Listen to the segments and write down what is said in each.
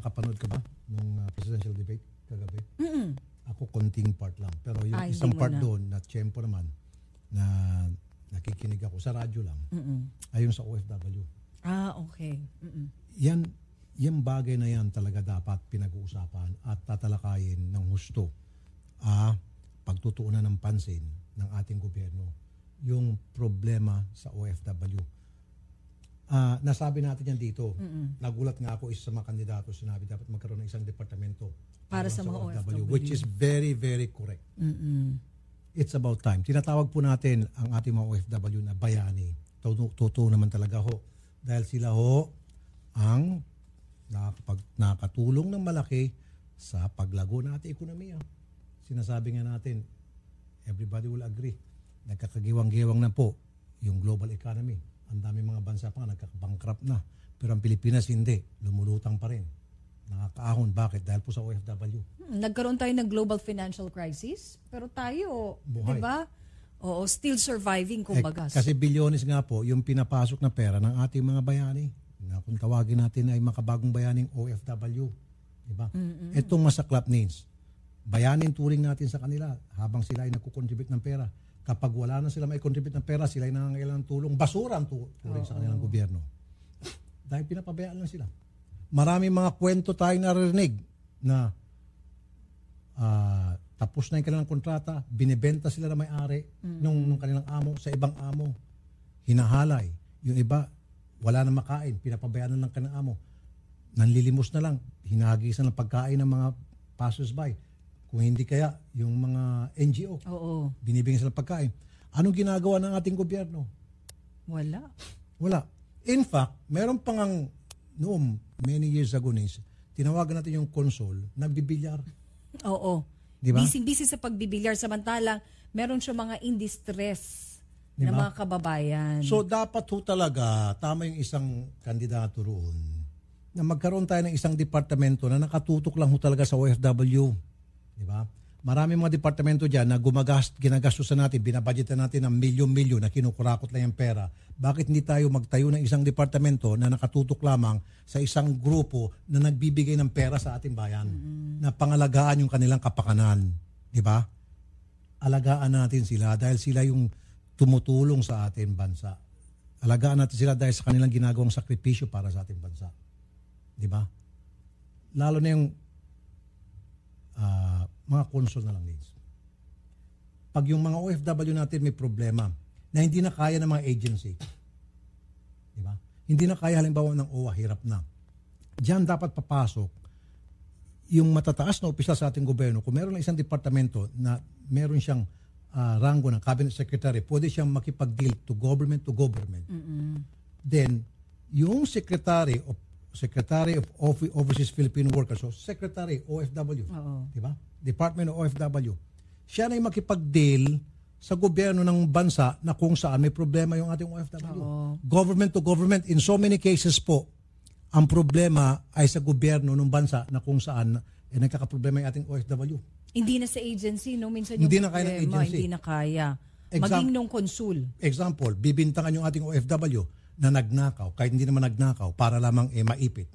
nakapanood ka ba nung presidential debate kagabi? Ako konting part lang. Pero yung Ay, isang hindi mo part na. doon na tiyempo naman na nakikinig ako sa radyo lang ay yung sa OFW. Okay. Yan bagay na yan talaga dapat pinag-uusapan at tatalakayin ng husto. Pagtutuunan ng pansin ng ating gobyerno yung problema sa OFW. Nasabi natin yan dito. Nagulat nga ako, isa sa mga kandidato, sinabi dapat magkaroon ng isang departamento Para sa mga OFW. which is very, very correct. It's about time. Tinatawag po natin ang ating mga OFW na bayani. Totoo naman talaga ho. Dahil sila ho ang nakakatulong ng malaki sa paglago ng ating ekonomiya. Sinasabi nga natin, everybody will agree, nagkakagiwang-giwang na po yung global economy. Ang daming mga bansa pa nga nagkakabankrupt na. Pero ang Pilipinas hindi. Lumulutang pa rin. Nakakaahon. Bakit? Dahil po sa OFW. Nagkaroon tayo ng global financial crisis, pero tayo, Buhay. di ba? Oo, still surviving, kumbaga. Kasi bilyones nga po yung pinapasok na pera ng ating mga bayani. Na kung tawagin natin ay makabagong bayaning OFW. Di ba? Itong masaklap needs. Bayanin turing natin sa kanila habang sila ay nagkukontribute ng pera. Kapag wala na sila may contribute ng pera, sila ay nangangailangan ng tulong. Basura ang turing sa kanilang gobyerno. Dahil pinapabayaan lang sila. Maraming mga kwento tayong naririnig na tapos na yung kanilang kontrata, binibenta sila na may-ari nung kanilang amo sa ibang amo. Hinahalay. Yung iba, wala na makain, pinapabayaan na lang kanilang amo. Nanlilimos na lang, hinahagisan ng pagkain ng mga passers-by. Kung hindi kaya, yung mga NGO, binibigyan sila ng pagkain. Anong ginagawa ng ating gobyerno? Wala. In fact, meron pang noong many years ago, tinawagan natin yung console, nagbibilyar. Oo. Diba? Busy sa pagbibilyar. Samantalang, meron siya mga in distress na Diba? mga kababayan. So, dapat ho talaga, tama yung isang kandidato roon, na magkaroon tayo ng isang departamento na nakatutok lang ho talaga sa OFW. Diba? Maraming mga departamento dyan na ginagastusan natin, binabudgetan natin ng milyon-milyon na kinukurakot lang yung pera. Bakit hindi tayo magtayo ng isang departamento na nakatutok lamang sa isang grupo na nagbibigay ng pera sa ating bayan? Na pangalagaan yung kanilang kapakanan. Diba? Alagaan natin sila dahil sila yung tumutulong sa ating bansa. Alagaan natin sila dahil sa kanilang ginagawang sakripisyo para sa ating bansa. Diba? Lalo na yung mga console na lang needs. Pag yung mga OFW natin may problema na hindi na kaya ng mga agency, di ba? Hindi na kaya halimbawa ng OWA, hirap na. Diyan dapat papasok yung matataas na opisyal sa ating gobyerno. Kung meron lang isang departamento na meron siyang rango ng cabinet secretary, pwede siyang makipag-deal to government. Then, yung Secretary of Overseas Filipino Workers, so Secretary OFW, di ba? Department of OFW. Siya na yung makipag-deal sa gobyerno ng bansa na kung saan may problema yung ating OFW. Government to government. In so many cases po, ang problema ay sa gobyerno ng bansa na kung saan nagkakaproblema yung ating OFW. Hindi na sa agency, no? Minsan yung Hindi na kaya ng problema, agency. hindi na kaya. Maging nung konsul. Example, bibintangan yung ating OFW na nagnakaw, kahit hindi naman nagnakaw, para lamang maipit.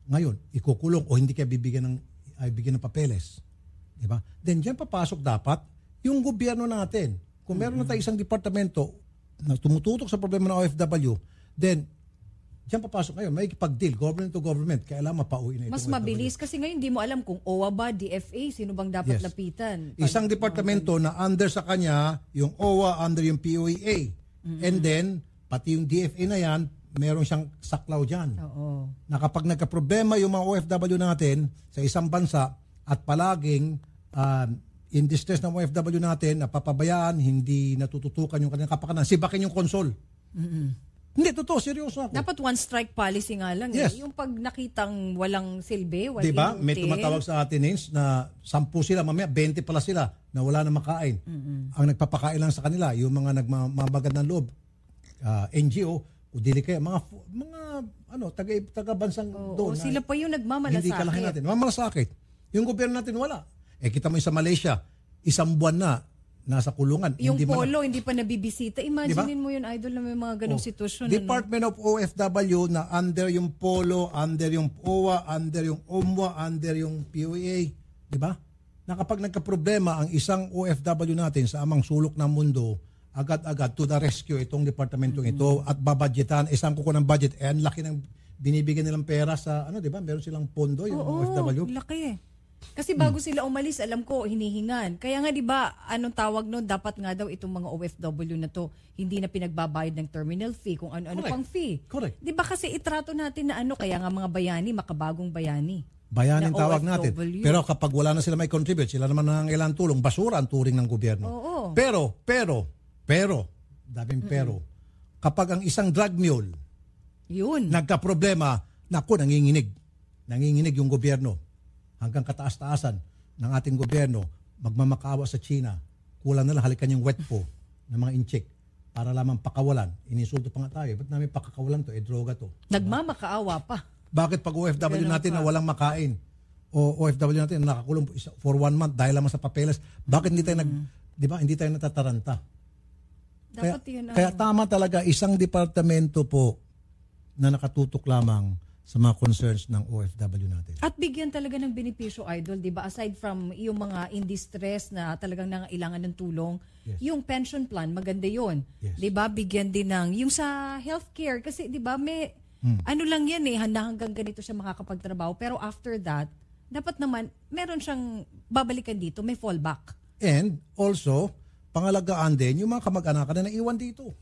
Ngayon, ikukulong o hindi kaya bibigyan ng papeles. Diba? Then diyan papasok dapat yung gobyerno natin. Kung meron na tayo isang departamento na tumututok sa problema ng OFW, then diyan papasok ngayon, may pag-deal, government to government, kailangan mapauwi na ito. Mas mabilis kasi ngayon hindi mo alam kung OWA ba, DFA, sino bang dapat lapitan. Isang departamento na under sa kanya, yung OWA under yung POEA. And then, pati yung DFA na yan, meron siyang saklaw dyan. Na kapag nagka-problema yung mga OFW natin sa isang bansa at palaging in distress ng OFW natin, napapabayaan, hindi natututukan yung kanilang kapakanan, sibakin yung konsol. Hindi, totoo, seryoso ako. Dapat one strike policy nga lang. Yes. Yung pag nakitang walang silbi, walang diba? May inutil. tumatawag sa atin na 10 sila, mamaya 20 pala sila na wala na makain. Ang nagpapakain lang sa kanila, yung mga nagmamabagad ng loob, NGO, o dili kaya mga taga-bansang doon. Sila pa yung nagmamalasakit. Hindi kalahin natin. Mamalasakit. Yung gobyerno natin wala. Kita mo yung sa Malaysia, isang buwan na nasa kulungan. Yung hindi man- polo, hindi pa nabibisita. Imaginein mo yun, Idol, na may mga ganong sitwasyon. Department of OFW na under yung polo, under yung OWA, under yung OMWA, under yung POA. Di ba? Na kapag nagka-problema ang isang OFW natin sa amang sulok ng mundo, agad-agad to the rescue itong departamentong ito at babadgetan, isang kuko ng budget, ang laki ng binibigyan nilang pera sa, di ba? Meron silang pondo, yung OFW. Laki. Kasi bago sila umalis, alam ko, hinihingan. Kaya nga, di ba, anong tawag nun, dapat nga daw itong mga OFW na to, hindi na pinagbabayad ng terminal fee, kung ano-ano pang fee. Correct. Di ba kasi itrato natin na kaya nga mga bayani, makabagong bayani. Bayanin Na tawag natin. OFW. Pero kapag wala na sila may contribute, sila naman nangangailangan tulong, basura ang turing ng gobyerno. Oo. Pero, daming pero, kapag ang isang drug mule Yun. nagka-problema, naku, nanginginig yung gobyerno. Hanggang kataas-taasan ng ating gobyerno, magmamakaawa sa China, kulang na lang halikan yung wet po ng mga inchik para lamang pakawalan. Inisulto pa nga tayo, ba't namin pakakawalan to? Droga to. Nagmamakaawa pa. Bakit pag OFW natin na walang makain o OFW natin na nakakulong for 1 month dahil lamang sa papeles, bakit hindi tayo hindi tayo natataranta? Dapat yun. Kaya tama talaga isang departamento po na nakatutok lamang sa mga concerns ng OFW natin. At bigyan talaga ng benepisyo, Idol, di ba? Aside from yung mga in distress na talagang nangailangan ng tulong, yung pension plan, maganda yun. Yes. Di ba? Bigyan din ng, yung sa healthcare, kasi di ba, may, ano lang yan hanggang ganito siya makakapagtrabaho. Pero after that, dapat naman, meron siyang babalikan dito, may fallback. And also, pangalagaan din yung mga kamag-anakan na naiwan dito.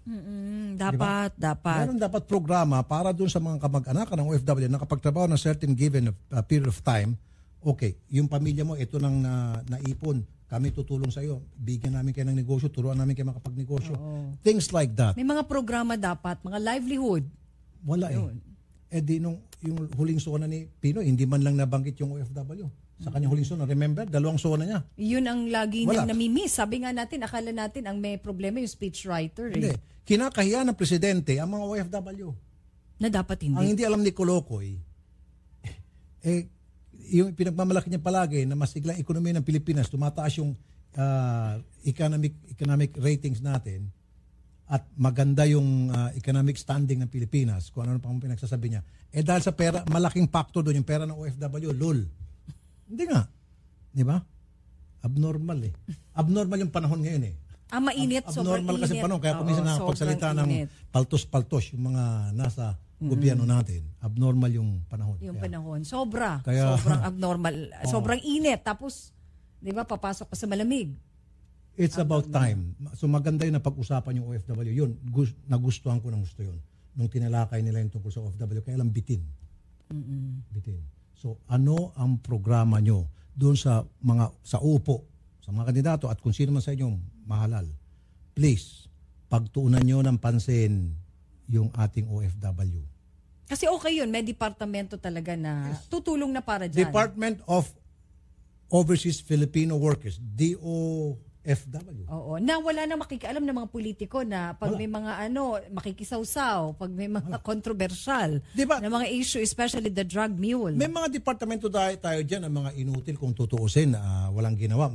Dapat. Meron dapat programa para dun sa mga kamag-anakan ng OFW na nakapagtrabaho ng certain given period of time, okay, yung pamilya mo, ito nang naipon, kami tutulong sa iyo, bigyan namin kayo ng negosyo, turuan namin kayo makapagnegosyo. Things like that. May mga programa dapat, mga livelihood. Wala yung huling sona ni Pinoy, hindi man lang nabanggit yung OFW. Sa kanyang huling sona, remember, 2 sona niya. Yun ang lagi niyang namimiss. Sabi nga natin, akala natin ang may problema yung speechwriter. Hindi. Kinakahiya ng presidente ang mga OFW. Na dapat hindi. Ang hindi alam ni Colocoy, yung pinagmamalaki niya palagi na masiglang ekonomiya ng Pilipinas, tumataas yung economic ratings natin at maganda yung economic standing ng Pilipinas, kung ano pang pinagsasabi niya. Dahil sa pera, malaking factor doon yung pera ng OFW, lol. Hindi nga. Di ba? Abnormal Abnormal yung panahon ngayon mainit, sobrang abnormal kasi panahon. Kaya kung minsan nakapagsalita ng paltos-paltos yung mga nasa gobyerno natin. Abnormal yung panahon. Panahon. Sobrang abnormal. Sobrang init. Tapos, di ba, papasok ka sa malamig. It's about time. So maganda yun na pag-usapan yung OFW. Yun, nagustuhan ko ng gusto yun. Nung tinalakay nila yung tungkol sa OFW, kaya lang bitin. Bitin. So ano ang programa nyo doon sa upo, sa mga kandidato at kung sino man sa inyong mahalal? Please, pagtuunan nyo ng pansin yung ating OFW. Kasi okay yun, may departamento talaga na tutulong na para dyan. Department of Overseas Filipino Workers, DOFW. Oo, na wala na makikialam ng mga politiko na pag may mga makikisawsaw, pag may mga kontrobersyal diba, na mga issue, especially the drug mule. May mga departamento tayo dyan, ang mga inutil kung tutuusin, walang ginawa,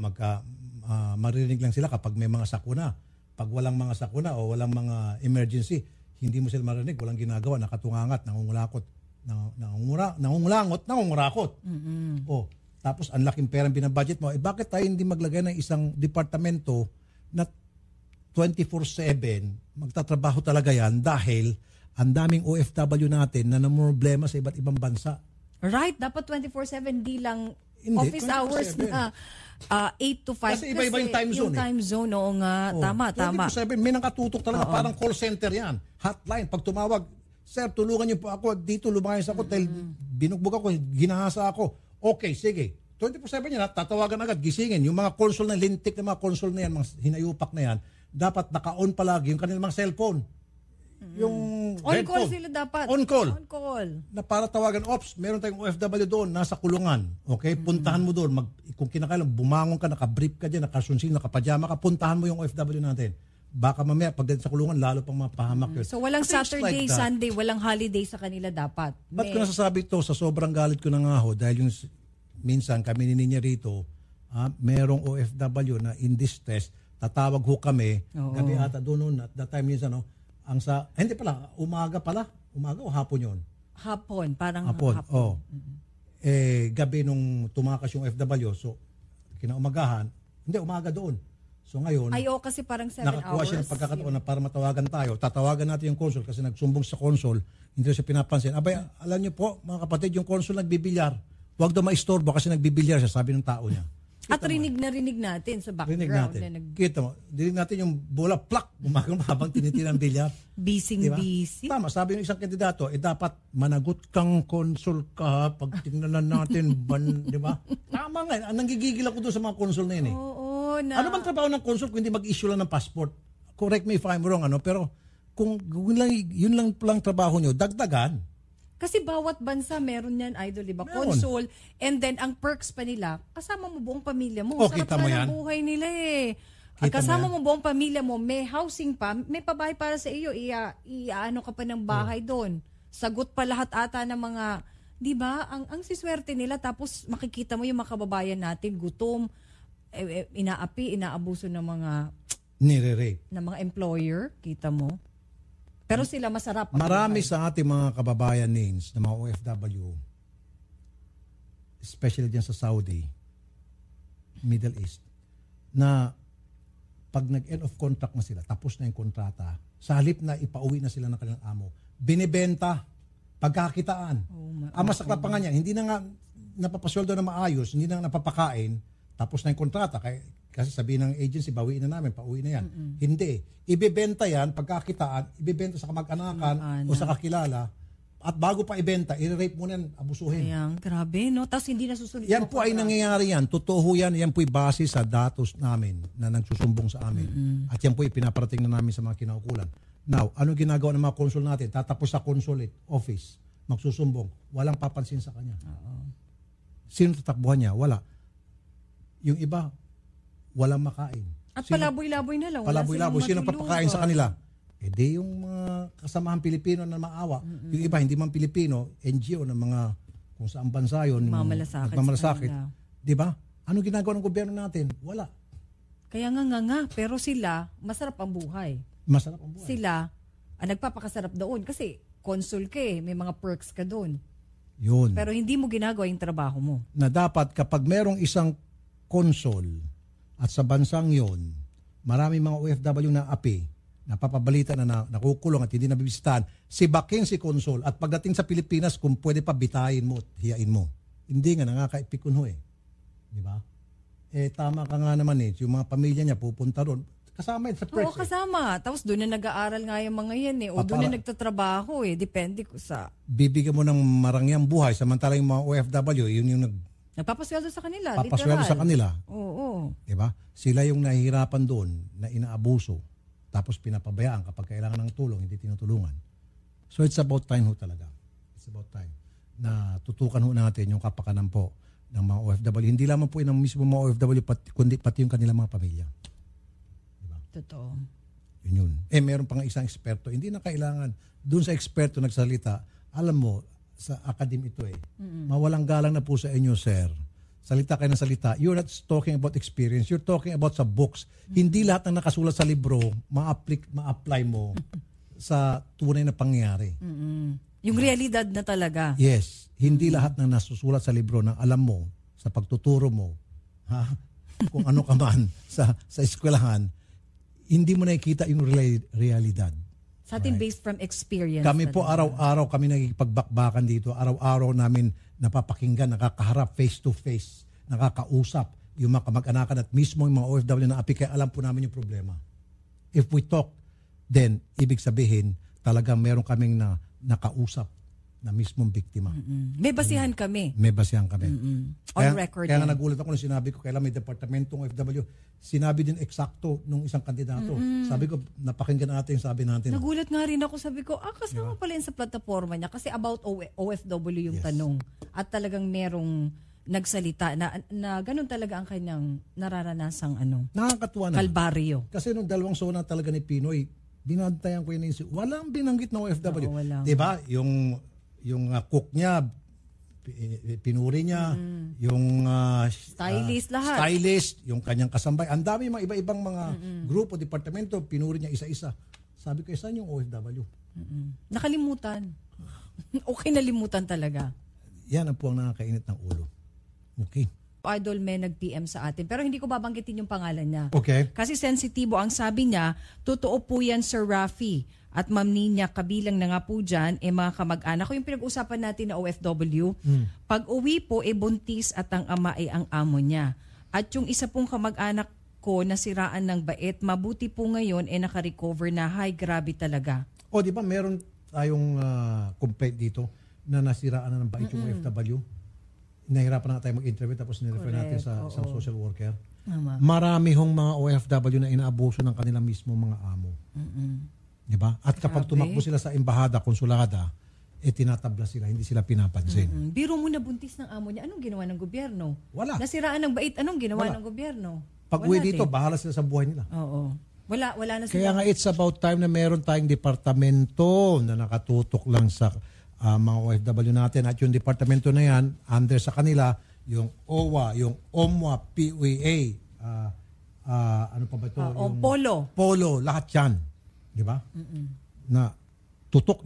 maririnig lang sila kapag may mga sakuna. Pag walang mga sakuna o walang mga emergency, hindi mo sila marinig, walang ginagawa, nakatungangat, nangungurakot, nangungurakot. Oh, tapos ang laking perang binabudget mo, bakit tayo hindi maglagay ng isang departamento na 24/7 magtatrabaho talaga yan dahil ang daming OFW natin na namroblema sa iba't ibang bansa. Right, dapat 24/7 di lang Hindi, office 24/7. hours na 8 to 5. Kasi iba-iba yung time zone. Yung time zone, oo nga. Tama. 24/7, may nakatutok talaga, parang call center yan. Hotline, pag tumawag, sir, tulungan niyo po ako, dito lumayas ako dahil binugbog ako, ginahasa ako. Okay, sige. 24/7 yan, tatawagan agad, gisingin. Yung mga console na lintik na mga console na yan, mga hinayupak na yan, dapat naka-on palagi yung kanilang mga cellphone. Yung on-call sila dapat. On-call. On-call. Na para tawagan, ops, meron tayong OFW doon, nasa kulungan. Okay? Puntahan mo doon. Kung kinakailan, bumangon ka, nakabrief ka dyan, nakasunsin, nakapajama ka, puntahan mo yung OFW natin. Baka mamaya, pagdating sa kulungan, lalo pang mapahamak yun. So walang Things Saturday, like that. Sunday, walang holiday sa kanila dapat. Ba't ko nasasabi ito? Sa sobrang galit ko na nga ho, dahil minsan kami ni Ninya rito, merong OFW na in distress, tatawag ho kami, Oo. gabi ata doon noon, at that time minsan, hindi pala, umaga o hapon yun? Hapon, parang Hapon, hapon. Gabi nung tumakas yung OFW, so kinaumagahan, hindi, umaga doon. So ngayon, Kasi parang 7 nakakuha hours. siya ng pagkakataon na para matawagan tayo. Tatawagan natin yung consul kasi nagsumbong sa consul, hindi siya pinapansin. Abay, alam niyo po, mga kapatid, yung consul nagbibilyar. Huwag daw maistorbo kasi nagbibilyar siya, sabi ng tao niya. At rinig natin sa background. Rinig natin. Kita mo, dinig natin yung bola, plak, bumagang habang tinitirang bilyar. Busy. Tama, sabi ng isang kandidato, dapat managot kang consul ka pag tingnan natin, di ba? Tama nga, nanggigigil ako doon sa mga consul na yun eh. Oo, Ano bang trabaho ng consul kung hindi mag-issue lang ng passport? Correct me if I'm wrong, pero kung yun lang trabaho nyo, dagdagan. Kasi bawat bansa meron yan, idol, di ba? Meron. Consul. And then, ang perks pa nila, kasama mo buong pamilya mo. Oh, Sarap kita mo nga yan? ng buhay nila eh. Kita Kasama mo mo buong pamilya mo, may housing pa, may pabahay para sa iyo, iaano ka pa ng bahay doon. Sagot pa lahat ata ng mga, di ba? Ang siswerte nila, tapos makikita mo yung mga kababayan natin, gutom, inaabuso ng mga Nire-rape. ng mga employer, kita mo. Pero sila masarap. ang Marami buhay. sa ating mga kababayan names na mga OFW, especially dyan sa Saudi, Middle East, na pag nag-end of contract na sila, tapos na yung kontrata, sa halip na ipauwi na sila ng kanilang amo, binibenta, pagkakitaan. Ang masakla pa nga niyan, hindi na nga napapasweldo na maayos, hindi na nga napapakain, tapos na yung kontrata. Kasi sabihin ng agency, bawiin na namin, pauwi na yan. Hindi. Ibebenta yan, pagkakitaan, ibebenta sa kamag-anakan o sa kakilala, at bago pa ibenta, i-rape mo na yan, abusuhin. Ayan, grabe, no? Tapos hindi nasusunod. Yan po ay nangyayari yan. Totoo yan. Yan po ay base sa datos namin na nagsusumbong sa amin. At yan po ay pinaparating na namin sa mga kinaukulan. Now, ano ginagawa ng mga konsul natin? Tatapos sa consulate office, magsusumbong. Walang papansin sa kanya. Sino tatakbuhan niya? Wala. Yung iba, walang makain. At palaboy-laboy na lang. Wala Palaboy-laboy. Sino silang papakain sa matulugan. kanila? Di yung mga kasamahan Pilipino na maawa. Yung iba, hindi man Pilipino, NGO ng mga kung saan bansa yun. Nagmamalasakit sa kanila. Di ba? Ano ginagawa ng gobyerno natin? Wala. Kaya nga. Pero sila, masarap ang buhay. Masarap ang buhay. Sila, nagpapakasarap doon. Kasi consul ka eh. May mga perks ka doon. Yun. Pero hindi mo ginagawa yung trabaho mo. Na dapat kapag merong isang consul at sa bansang yon, marami mga OFW na api, napapabalita na nakukulong at hindi nabibisitahan, sibakin si consul at pagdating sa Pilipinas, kung pwede pa bitayin mo at hiyain mo. Hindi nga, nangakaipikon ho eh. Di ba? Tama ka nga naman eh. Yung mga pamilya niya pupunta ron. Kasama yun sa press. Oo, kasama. Tapos doon na nag-aaral nga yung mga yan eh. O doon na nagtatrabaho eh. Depende ko sa... Bibigyan mo ng marangyang buhay, samantalang yung mga OFW, yun yung nagpapasweldo sa kanila. papasweldo literal. sa kanila. Oo. Diba? Sila yung nahihirapan doon na inaabuso tapos pinapabayaan kapag kailangan ng tulong, hindi tinutulungan. So it's about time ho talaga. It's about time na tutukan ho natin yung kapakanan po ng mga OFW. Hindi lamang po yung mismo mga OFW, kundi pati yung kanilang mga pamilya. Diba? Totoo. Yun. Meron pa nga isang eksperto. Hindi na kailangan doon sa eksperto nagsalita. Alam mo, sa academy ito eh. Mawalang galang na po sa inyo, sir. Salita kayo ng salita. You're not talking about experience. You're talking about sa books. Hindi lahat ng nakasulat sa libro ma-apply mo sa tunay na pangyayari. Yung realidad na talaga. Yes. Hindi lahat ng nasusulat sa libro na alam mo, sa pagtuturo mo, kung ano ka man sa eskwelahan, hindi mo nakikita yung realidad. Sa atin based from experience. Kami po araw-araw kami nagpagbakbakan dito. Araw-araw namin napapakinggan, nakakaharap face to face, nakakausap yung mga kamag-anakan at mismo yung mga OFW na api, kaya alam po namin yung problema. If we talk, then ibig sabihin talagang meron kaming nakausap na mismong biktima. May basihan kami. May basihan kami. On record. Kaya nga nagulat ako nung sinabi ko, kailan may departamentong OFW, sinabi din eksakto nung isang kandidato. Sabi ko, napakinggan natin yung sabi natin. Nagulat nga rin ako, sabi ko, kasama pala yun sa plataforma niya kasi about OFW yung tanong. At talagang merong nagsalita na ganun talaga ang kanyang nararanasang Nakakatuwa na. kalbaryo. Kasi nung dalawang sona talaga ni Pinoy, binantayan ko yun. Walang binanggit na OFW. Oo, walang. Diba? Yung cook niya, pinuri niya, yung Stylist, lahat. stylist, yung kanyang kasambay. Ang dami mga iba-ibang mga grupo, departamento, pinuri niya isa-isa. Sabi ko, saan yung OFW? Nakalimutan. Okay, nalimutan talaga. Yan ang po ang nakakainit ng ulo. Okay. Idol May nag-PM sa atin. Pero hindi ko babanggitin yung pangalan niya. Okay. Kasi sensitibo ang sabi niya, totoo po yan Sir Rafi. At Ma'am Nina, kabilang na nga po dyan, mga kamag-anak ko. Yung pinag-usapan natin na OFW, pag uwi po, buntis at ang ama ay ang amo niya. At yung isa pong kamag-anak ko nasiraan ng bait, mabuti po ngayon naka-recover na. Hay, grabe talaga. O, di ba meron tayong complaint dito na nasiraan na ng bait yung OFW? Nahirapan na tayo mag-interview tapos nirefer natin sa isang social worker. Marami hong mga OFW na inaabuso ng kanila mismo mga amo. Di ba? At kapag tumakbo sila sa embahada, konsulada, tinatabla sila, hindi sila pinapansin. Biro mo na buntis ng amo niya, anong ginawa ng gobyerno? Wala. Nasiraan ng bait, anong ginawa ng gobyerno? Pag uwi dito, bahala sila sa buhay nila. Oo. Wala na sila. Kaya nga it's about time na meron tayong departamento na nakatutok lang sa mga OFW natin. At yung departamento na yan, under sa kanila, yung OWA, yung OMWA, PUA, ano pa ba ito? Yung Polo, lahat yan. Di ba? Na tutok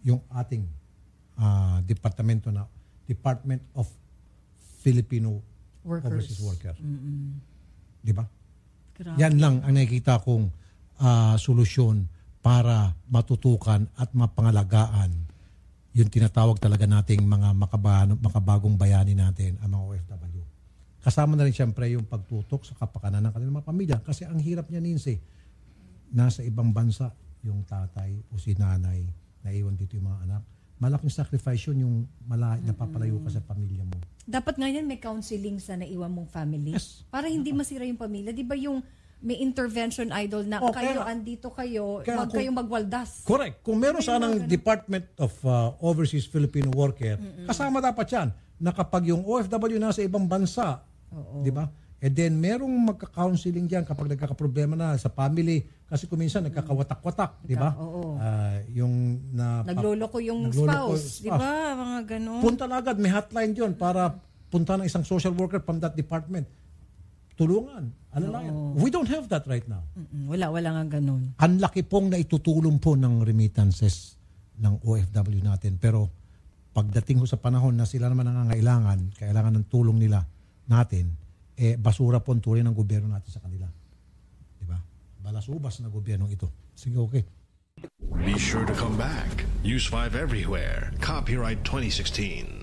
yung ating departamento na Department of Filipino Overseas Worker. Di ba? Yan lang ang nakikita kong solusyon para matutukan at mapangalagaan yung tinatawag talaga nating mga makabagong bayani natin, ang mga OFW. Kasama na rin siyempre yung pagtutok sa kapakanan ng kanilang mga pamilya. Kasi ang hirap niya, Ninsi, nasa ibang bansa yung tatay o si nanay, naiwan dito yung mga anak. Malaking sacrifice yun yung napapalayo ka sa pamilya mo. Dapat nga yan may counseling sa naiwan mong family. Yes. Para hindi masira yung pamilya. Di ba yung may intervention, Idol, na kayo, andito kayo, wag kayong magwaldas. Correct. Kung meron sanang Department of Overseas Filipino Worker, kasama dapat yan na kapag yung OFW nasa ibang bansa, di ba? And then merong magka-counseling diyan kapag nagkakaproblema na sa family kasi kung minsan nagkakawatak-watak, di ba? Yung nagloloko yung spouse, di ba? Mga ganun. Punta na agad, may hotline diyon para punta ng isang social worker from that department. Tulungan. We don't have that right now. Wala nga ganun. Ang laki pong naitutulong po ng remittances ng OFW natin. Pero pagdating ho sa panahon na sila naman nangangailangan, kailangan ng tulong nila natin, basura po ang tuloy ng gobyerno natin sa kanila. Diba? Balasubas na gobyerno ito. Sige, okay. Be sure to come back. Use 5 everywhere. Copyright 2016.